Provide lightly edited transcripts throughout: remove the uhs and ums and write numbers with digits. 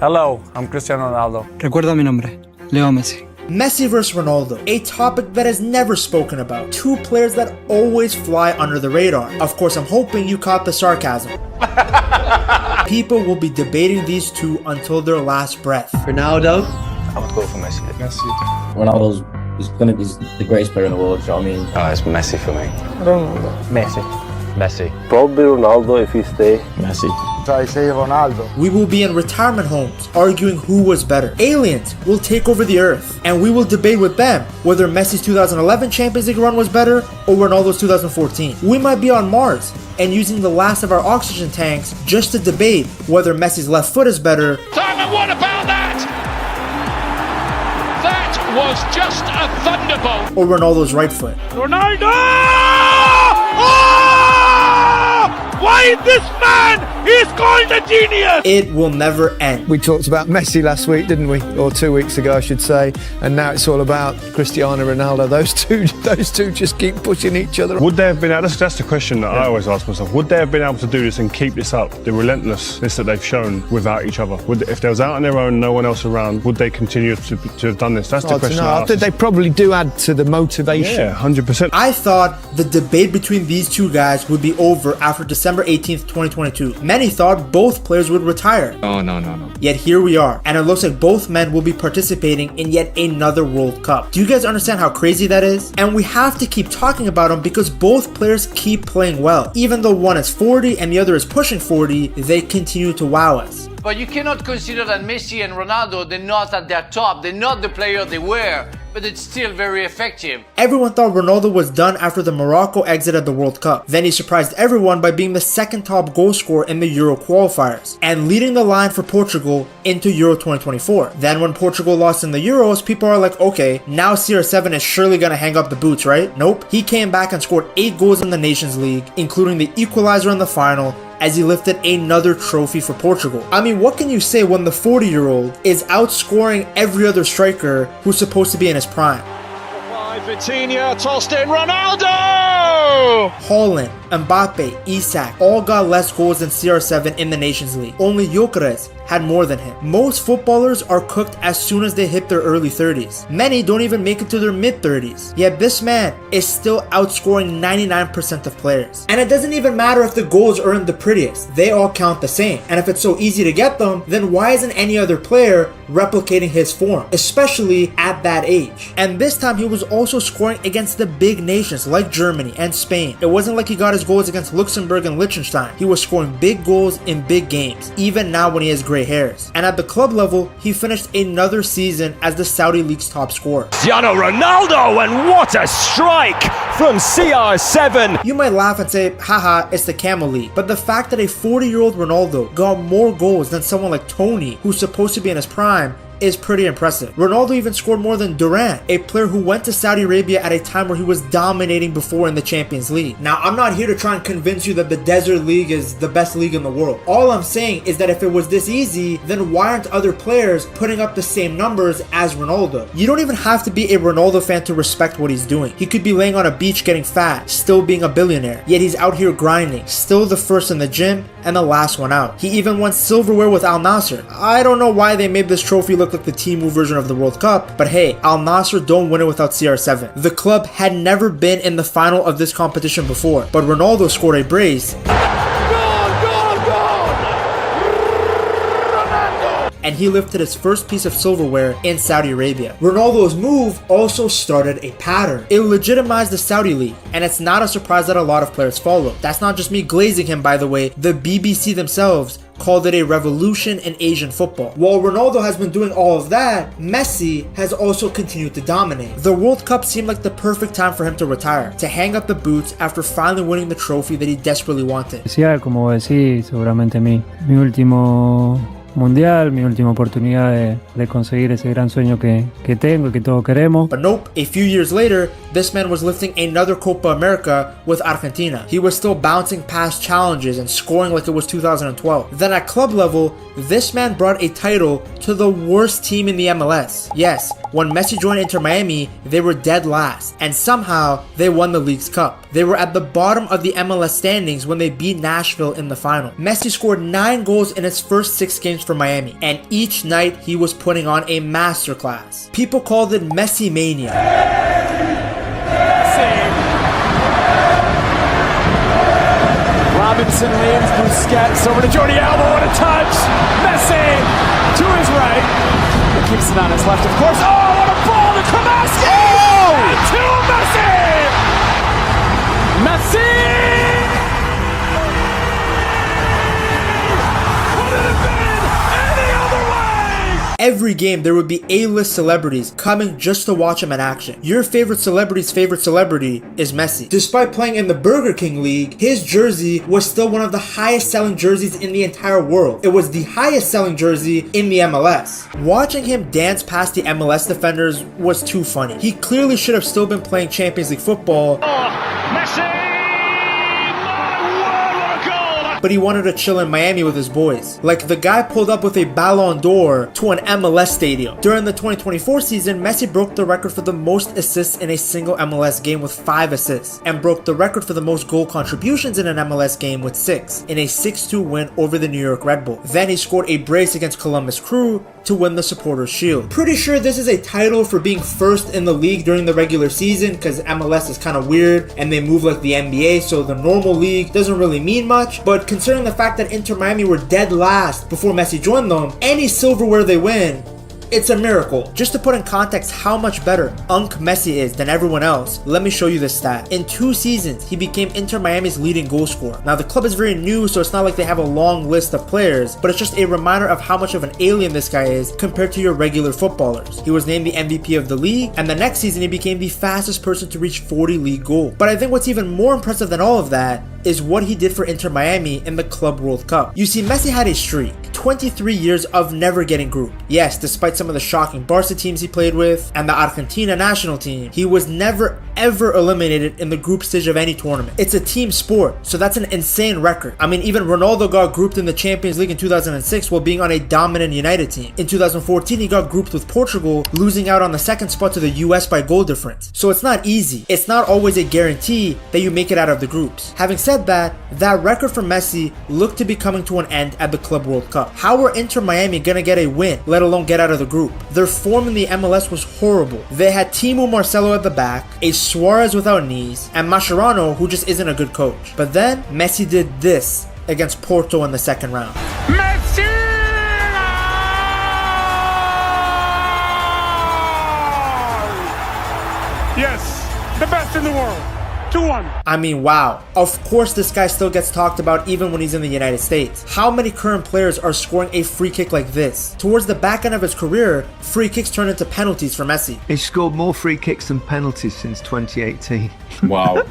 Hello, I'm Cristiano Ronaldo. Recuerda mi nombre, Leo Messi. Messi vs Ronaldo, a topic that is never spoken about. Two players that always fly under the radar. Of course, I'm hoping you caught the sarcasm. People will be debating these two until their last breath. Ronaldo? I would go for Messi. Ronaldo's is going to be the greatest player in the world, you know what I mean? Oh, it's Messi for me. Messi. Probably Ronaldo if he stay. Messi. So I say Ronaldo. We will be in retirement homes arguing who was better. Aliens will take over the earth, and we will debate with them whether Messi's 2011 Champions League run was better or Ronaldo's 2014. We might be on Mars and using the last of our oxygen tanks just to debate whether Messi's left foot is better. Simon, what about that? That was just a thunderbolt. Or Ronaldo's right foot. Ronaldo! Oh! Why is this man? He's called a genius! It will never end. We talked about Messi last week, didn't we? Or 2 weeks ago, I should say. And now it's all about Cristiano Ronaldo. Those two just keep pushing each other. Would they have been able, that's the question that I always ask myself, would they have been able to do this and keep this up, the relentlessness that they've shown without each other? If they was out on their own, no one else around, would they continue to have done this? That's the question I think they probably do add to the motivation. Yeah, 100%. I thought the debate between these two guys would be over after December 18th, 2022. Many thought both players would retire. No. Yet here we are, and it looks like both men will be participating in yet another World Cup. Do you guys understand how crazy that is? And we have to keep talking about them because both players keep playing well. Even though one is 40 and the other is pushing 40, they continue to wow us. But you cannot consider that Messi and Ronaldo, they're not at their top. They're not the player they were, but it's still very effective. Everyone thought Ronaldo was done after the Morocco exit at the World Cup. Then he surprised everyone by being the second top goal scorer in the Euro qualifiers and leading the line for Portugal into Euro 2024. Then when Portugal lost in the Euros, people are like, okay, now CR7 is surely gonna hang up the boots, right? Nope. He came back and scored 8 goals in the Nations League, including the equalizer in the final, as he lifted another trophy for Portugal. I mean, what can you say when the 40-year-old is outscoring every other striker who's supposed to be in his prime? Vitinha tossed in Ronaldo! Haaland, Mbappe, Isak all got less goals than CR7 in the Nations League. Only Gyökeres had more than him. Most footballers are cooked as soon as they hit their early 30s. Many don't even make it to their mid 30s. Yet this man is still outscoring 99% of players. And it doesn't even matter if the goals aren't the prettiest. They all count the same. And if it's so easy to get them, then why isn't any other player replicating his form, especially at that age? And this time he was also scoring against the big nations like Germany and Spain. It wasn't like he got his goals against Luxembourg and Liechtenstein. He was scoring big goals in big games, even now when he has gray hairs. And at the club level, he finished another season as the Saudi League's top scorer. Cristiano Ronaldo, and what a strike from CR7! You might laugh and say, haha, it's the Camel League. But the fact that a 40-year-old Ronaldo got more goals than someone like Tony, who's supposed to be in his prime, is pretty impressive. Ronaldo even scored more than Durant, a player who went to Saudi Arabia at a time where he was dominating before in the Champions League. Now, I'm not here to try and convince you that the Desert League is the best league in the world. All I'm saying is that if it was this easy, then why aren't other players putting up the same numbers as Ronaldo? You don't even have to be a Ronaldo fan to respect what he's doing. He could be laying on a beach getting fat, still being a billionaire, yet he's out here grinding, still the first in the gym and the last one out. He even won silverware with Al Nassr. I don't know why they made this trophy look like the Temu version of the World Cup, but hey, Al Nassr don't win it without CR7. The club had never been in the final of this competition before, but Ronaldo scored a brace. And he lifted his first piece of silverware in Saudi Arabia. Ronaldo's move also started a pattern. It legitimized the Saudi League, and it's not a surprise that a lot of players follow. That's not just me glazing him, by the way. The BBC themselves called it a revolution in Asian football. While Ronaldo has been doing all of that, Messi has also continued to dominate. The World Cup seemed like the perfect time for him to retire, to hang up the boots after finally winning the trophy that he desperately wanted. Como decís, seguramente mi último mundial, mi última oportunidad de conseguir ese gran sueño que tengo y que todos queremos. But nope, a few years later, this man was lifting another Copa America with Argentina. He was still bouncing past challenges and scoring like it was 2012. Then at club level, this man brought a title to the worst team in the MLS. Yes, when Messi joined Inter Miami, they were dead last, and somehow they won the League's Cup. They were at the bottom of the MLS standings when they beat Nashville in the final. Messi scored 9 goals in his first 6 games for Miami, and each night he was putting on a masterclass. People called it Messi Mania. Robinson lands, Busquets over to Jordi Alba, what a touch! Messi to his right, he keeps it on his left, of course. Oh, what a ball to Kremeski! Oh! And to Messi! Messi! Could it have been any other way? Every game there would be A-list celebrities coming just to watch him in action. Your favorite celebrity's favorite celebrity is Messi. Despite playing in the Burger King League, his jersey was still one of the highest selling jerseys in the entire world. It was the highest selling jersey in the MLS. Watching him dance past the MLS defenders was too funny. He clearly should have still been playing Champions League football. Messi! But he wanted to chill in Miami with his boys. Like, the guy pulled up with a Ballon d'Or to an MLS stadium. During the 2024 season, Messi broke the record for the most assists in a single MLS game with 5 assists, and broke the record for the most goal contributions in an MLS game with 6, in a 6-2 win over the New York Red Bull. Then he scored a brace against Columbus Crew to win the Supporters' Shield. Pretty sure this is a title for being first in the league during the regular season, because MLS is kind of weird and they move like the NBA, so the normal league doesn't really mean much. But considering the fact that Inter Miami were dead last before Messi joined them, any silverware they win, it's a miracle. Just to put in context how much better Messi is than everyone else, let me show you this stat. In 2 seasons, he became Inter Miami's leading goal scorer. Now, the club is very new, so it's not like they have a long list of players, but it's just a reminder of how much of an alien this guy is compared to your regular footballers. He was named the MVP of the league, and the next season he became the fastest person to reach 40 league goals. But I think what's even more impressive than all of that is what he did for Inter Miami in the Club World Cup. You see, Messi had a streak, 23 years of never getting grouped. Yes, despite some of the shocking Barca teams he played with and the Argentina national team, he was never ever eliminated in the group stage of any tournament. It's a team sport, so that's an insane record. I mean, even Ronaldo got grouped in the Champions League in 2006 while being on a dominant United team. In 2014, he got grouped with Portugal, losing out on the second spot to the US by goal difference. So it's not easy. It's not always a guarantee that you make it out of the groups. Having said that record for Messi looked to be coming to an end at the Club World Cup. How were Inter Miami gonna get a win, let alone get out of the group? Their form in the MLS was horrible. They had Timo Marcelo at the back, a Suarez without knees, and Mascherano, who just isn't a good coach. But then Messi did this against Porto in the second round. Messi! Yes, the best in the world. 2-1. I mean, wow. Of course this guy still gets talked about even when he's in the United States. How many current players are scoring a free kick like this? Towards the back end of his career, free kicks turned into penalties for Messi. He's scored more free kicks than penalties since 2018. Wow.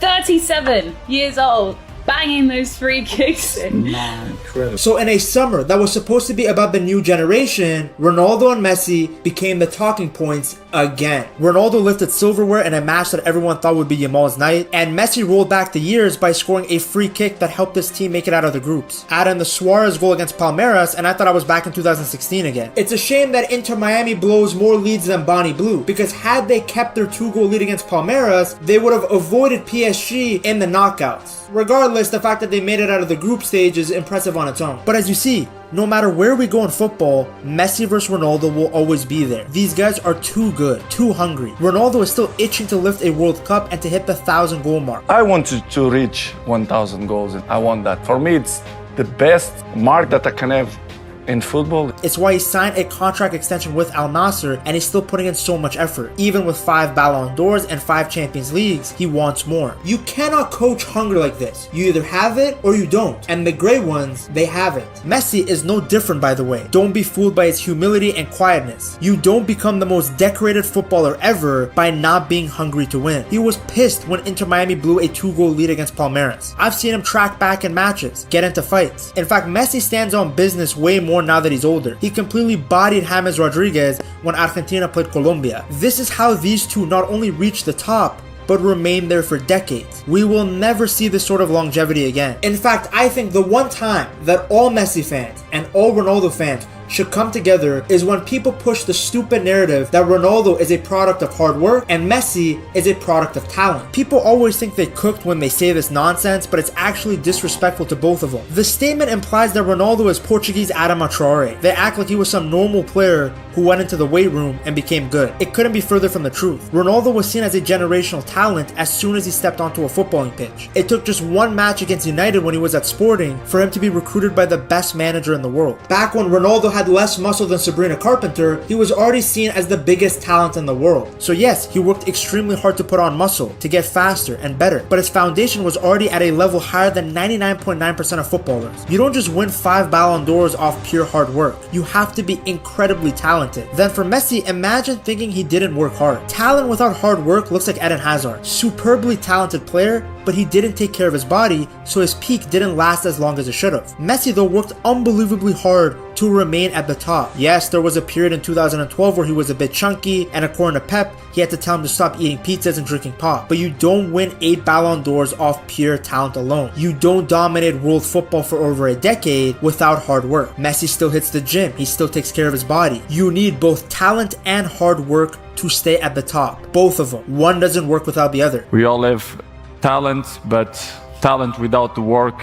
37 years old, banging those free kicks in. Man, incredible. So in a summer that was supposed to be about the new generation, Ronaldo and Messi became the talking points again. Ronaldo lifted silverware in a match that everyone thought would be Yamal's night, and Messi rolled back the years by scoring a free kick that helped his team make it out of the groups. Add in the Suarez goal against Palmeiras, and I thought I was back in 2016 again. It's a shame that Inter Miami blows more leads than Bonnie Blue, because had they kept their 2-goal lead against Palmeiras, they would have avoided PSG in the knockouts. Regardless, the fact that they made it out of the group stage is impressive on its own. But as you see, no matter where we go in football, Messi versus Ronaldo will always be there. These guys are too good, too hungry. Ronaldo is still itching to lift a World Cup and to hit the 1,000 goal mark. I wanted to reach 1,000 goals, and I want that. For me, it's the best mark that I can have in football. It's why he signed a contract extension with Al Nassr, and he's still putting in so much effort. Even with 5 Ballon d'Ors and 5 Champions Leagues, he wants more. You cannot coach hunger like this. You either have it or you don't. And the great ones, they have it. Messi is no different, by the way. Don't be fooled by his humility and quietness. You don't become the most decorated footballer ever by not being hungry to win. He was pissed when Inter Miami blew a 2-goal lead against Palmeiras. I've seen him track back in matches, get into fights. In fact, Messi stands on business way more now that he's older. He completely bodied James Rodriguez when Argentina played Colombia. This is how these two not only reached the top, but remained there for decades. We will never see this sort of longevity again. In fact, I think the one time that all Messi fans and all Ronaldo fans should come together is when people push the stupid narrative that Ronaldo is a product of hard work and Messi is a product of talent. People always think they cooked when they say this nonsense, but it's actually disrespectful to both of them. The statement implies that Ronaldo is Portuguese Adama Traore. They act like he was some normal player who went into the weight room and became good. It couldn't be further from the truth. Ronaldo was seen as a generational talent as soon as he stepped onto a footballing pitch. It took just one match against United when he was at Sporting for him to be recruited by the best manager in the world. Back when Ronaldo had less muscle than Sabrina Carpenter, he was already seen as the biggest talent in the world. So yes, he worked extremely hard to put on muscle, to get faster and better, but his foundation was already at a level higher than 99.9% of footballers. You don't just win 5 Ballon d'Ors off pure hard work. You have to be incredibly talented. Then for Messi, imagine thinking he didn't work hard. Talent without hard work looks like Eden Hazard. Superbly talented player, but he didn't take care of his body, so his peak didn't last as long as it should have. Messi though worked unbelievably hard to remain at the top. Yes, there was a period in 2012 where he was a bit chunky, and according to Pep, he had to tell him to stop eating pizzas and drinking pop. But you don't win 8 Ballon d'Ors off pure talent alone. You don't dominate world football for over a decade without hard work. Messi still hits the gym, he still takes care of his body. You need both talent and hard work to stay at the top. Both of them. One doesn't work without the other. We all have talent, but talent without the work,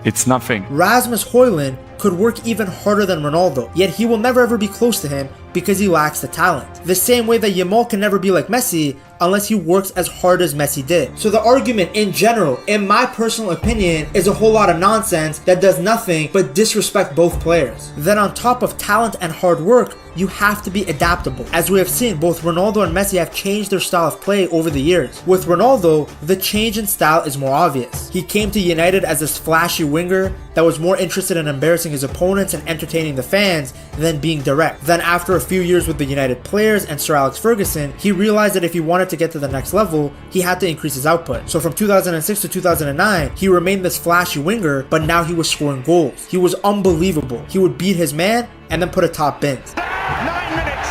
it's nothing. Rasmus Højlund could work even harder than Ronaldo, yet he will never ever be close to him because he lacks the talent. The same way that Yamal can never be like Messi unless he works as hard as Messi did. So the argument in general, in my personal opinion, is a whole lot of nonsense that does nothing but disrespect both players. Then on top of talent and hard work, you have to be adaptable. As we have seen, both Ronaldo and Messi have changed their style of play over the years. With Ronaldo, the change in style is more obvious. He came to United as this flashy winger that was more interested in embarrassing his opponents and entertaining the fans than being direct. Then after a few years with the United players and Sir Alex Ferguson, he realized that if he wanted to get to the next level, he had to increase his output. So from 2006 to 2009, he remained this flashy winger, but now he was scoring goals. He was unbelievable. He would beat his man and then put a top bins. 9 minutes.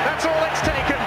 That's all it's taken.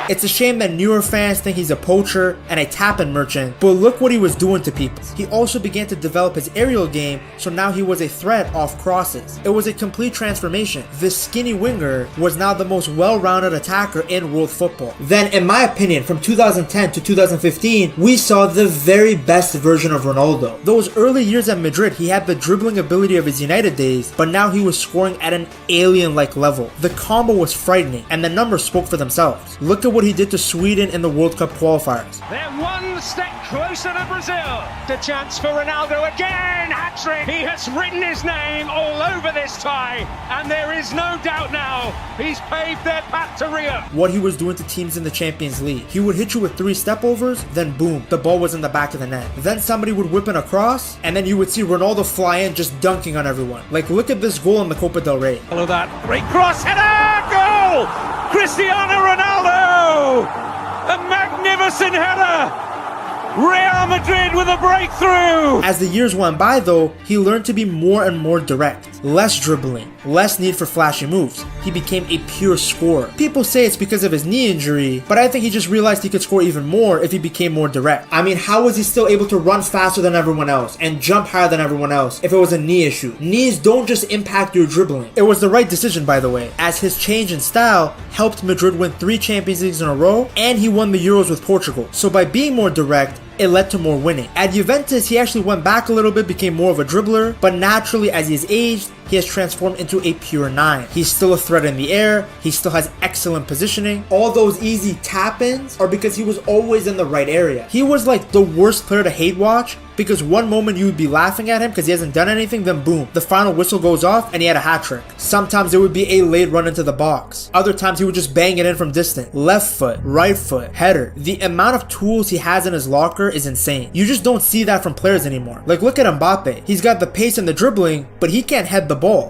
It's a shame that newer fans think he's a poacher and a tap-in merchant, but look what he was doing to people. He also began to develop his aerial game, so now he was a threat off crosses. It was a complete transformation. This skinny winger was now the most well-rounded attacker in world football. Then, in my opinion, from 2010 to 2015, we saw the very best version of Ronaldo. Those early years at Madrid, he had the dribbling ability of his United days, but now he was scoring at an alien-like level. The combo was frightening, and the numbers spoke for themselves. Look at what he did to Sweden in the World Cup qualifiers. They're one step closer to Brazil. The chance for Ronaldo again. Hat-trick. He has written his name all over this tie, and there is no doubt now he's paved their path to Rio. What he was doing to teams in the Champions League. He would hit you with 3 stepovers, then boom, the ball was in the back of the net. Then somebody would whip in a cross, and then you would see Ronaldo fly in just dunking on everyone. Like, look at this goal in the Copa del Rey. Follow that. Great cross header. Goal! Cristiano Ronaldo! A magnificent header! Real Madrid with a breakthrough! As the years went by though, he learned to be more and more direct. Less dribbling, less need for flashy moves. He became a pure scorer. People say it's because of his knee injury, but I think he just realized he could score even more if he became more direct. I mean, how was he still able to run faster than everyone else and jump higher than everyone else if it was a knee issue? Knees don't just impact your dribbling. It was the right decision, by the way, as his change in style helped Madrid win 3 Champions Leagues in a row, and he won the Euros with Portugal. So by being more direct, it led to more winning. At Juventus, he actually went back a little bit, became more of a dribbler, but naturally as he has aged, he has transformed into a pure 9. He's still a threat in the air, he still has excellent positioning. All those easy tap-ins are because he was always in the right area. He was like the worst player to hate watch, because one moment you would be laughing at him because he hasn't done anything, then boom, the final whistle goes off and he had a hat trick. Sometimes there would be a late run into the box. Other times he would just bang it in from distance. Left foot, right foot, header. The amount of tools he has in his locker is insane. You just don't see that from players anymore. Like, look at Mbappe. He's got the pace and the dribbling, but he can't head the ball.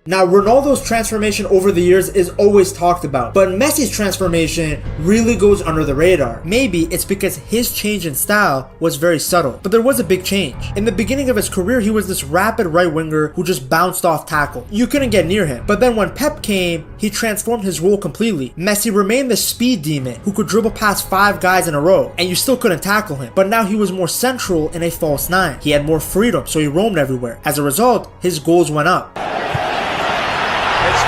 Now, Ronaldo's transformation over the years is always talked about, but Messi's transformation really goes under the radar. Maybe it's because his change in style was very subtle, but there was a big change. In the beginning of his career, he was this rapid right winger who just bounced off tackle. You couldn't get near him. But then when Pep came, he transformed his role completely. Messi remained the speed demon who could dribble past 5 guys in a row, and you still couldn't tackle him. But now he was more central in a false 9. He had more freedom, so he roamed everywhere. As a result, his goals went up. It's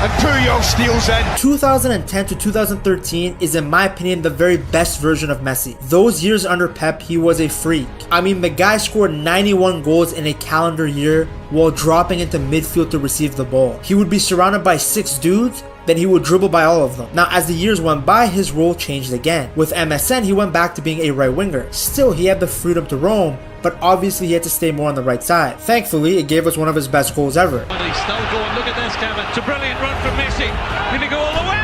and Puyol steals in. 2010 to 2013 is, in my opinion, the very best version of Messi. Those years under Pep, he was a freak. I mean, the guy scored 91 goals in a calendar year while dropping into midfield to receive the ball. He would be surrounded by 6 dudes, then he would dribble by all of them. Now, as the years went by, his role changed again. With MSN, he went back to being a right winger. Still, he had the freedom to roam, but obviously he had to stay more on the right side. Thankfully, it gave us one of his best goals ever. Well, he's still going. Look at this, Kevin. It's a brilliant run from Messi. Going to go all the way.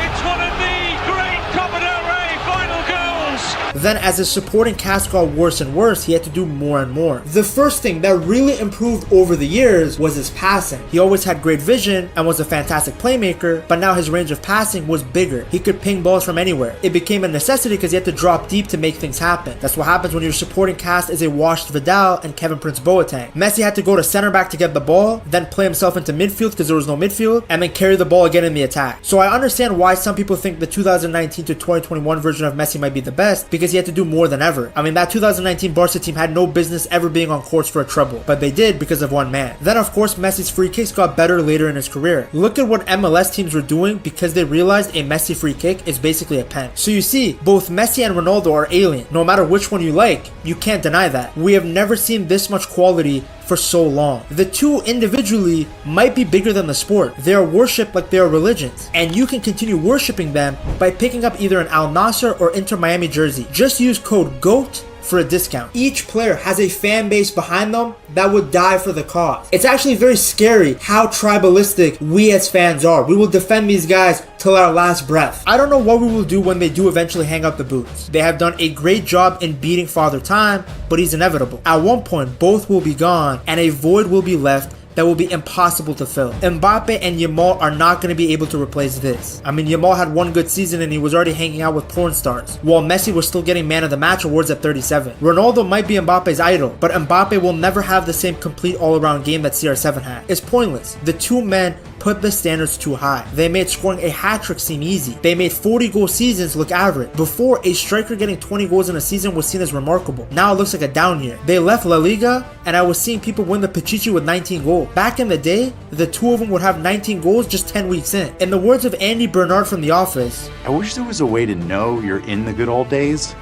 It's one of the great Copa del Rey final goals. Then, as his supporting cast got worse and worse, he had to do more and more. The first thing that really improved over the years was his passing. He always had great vision and was a fantastic playmaker, but now his range of passing was bigger. He could ping balls from anywhere. It became a necessity because he had to drop deep to make things happen. That's what happens when your supporting cast is a washed Vidal and Kevin Prince Boateng. Messi had to go to center back to get the ball, then play himself into midfield because there was no midfield, and then carry the ball again in the attack. So I understand why some people think the 2019 to 2021 version of Messi might be the best, because he had to do more than ever. I mean, that 2019 Barca team had no business ever being on course for a treble, but they did because of one man. Then of course Messi's free kicks got better later in his career. Look at what MLS teams were doing because they realized a Messi free kick is basically a pen. So you see, both Messi and Ronaldo are alien. No matter which one you like, you can't deny that. We have never seen this much quality for so long. The two individually might be bigger than the sport. They are worshipped like they are religions, and you can continue worshipping them by picking up either an Al Nassr or Inter Miami jersey. Just use code GOAT for a discount. Each player has a fan base behind them that would die for the cause. It's actually very scary how tribalistic we as fans are. We will defend these guys till our last breath. I don't know what we will do when they do eventually hang up the boots. They have done a great job in beating Father Time, but he's inevitable. At one point, both will be gone and a void will be left that will be impossible to fill. Mbappe and Yamal are not going to be able to replace this. I mean, Yamal had one good season and he was already hanging out with porn stars, while Messi was still getting man of the match awards at 37. Ronaldo might be Mbappe's idol, but Mbappe will never have the same complete all-around game that CR7 had. It's pointless. The two men put the standards too high. They made scoring a hat-trick seem easy. They made 40-goal seasons look average. Before, a striker getting 20 goals in a season was seen as remarkable. Now it looks like a down year. They left La Liga, and I was seeing people win the Pichichi with 19 goals. Back in the day, the two of them would have 19 goals just 10 weeks in. In the words of Andy Bernard from The Office, I wish there was a way to know you're in the good old days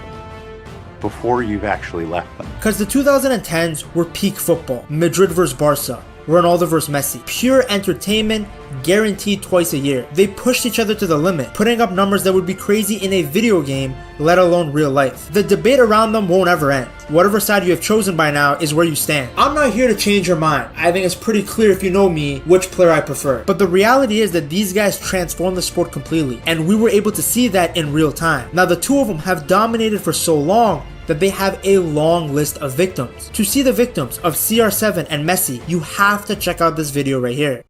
before you've actually left them. Because the 2010s were peak football. Madrid versus Barca. Ronaldo versus Messi. Pure entertainment, guaranteed twice a year. They pushed each other to the limit, putting up numbers that would be crazy in a video game, let alone real life. The debate around them won't ever end. Whatever side you have chosen by now is where you stand. I'm not here to change your mind. I think it's pretty clear if you know me which player I prefer. But the reality is that these guys transformed the sport completely, and we were able to see that in real time. Now the two of them have dominated for so long that they have a long list of victims. To see the victims of CR7 and Messi, you have to check out this video right here.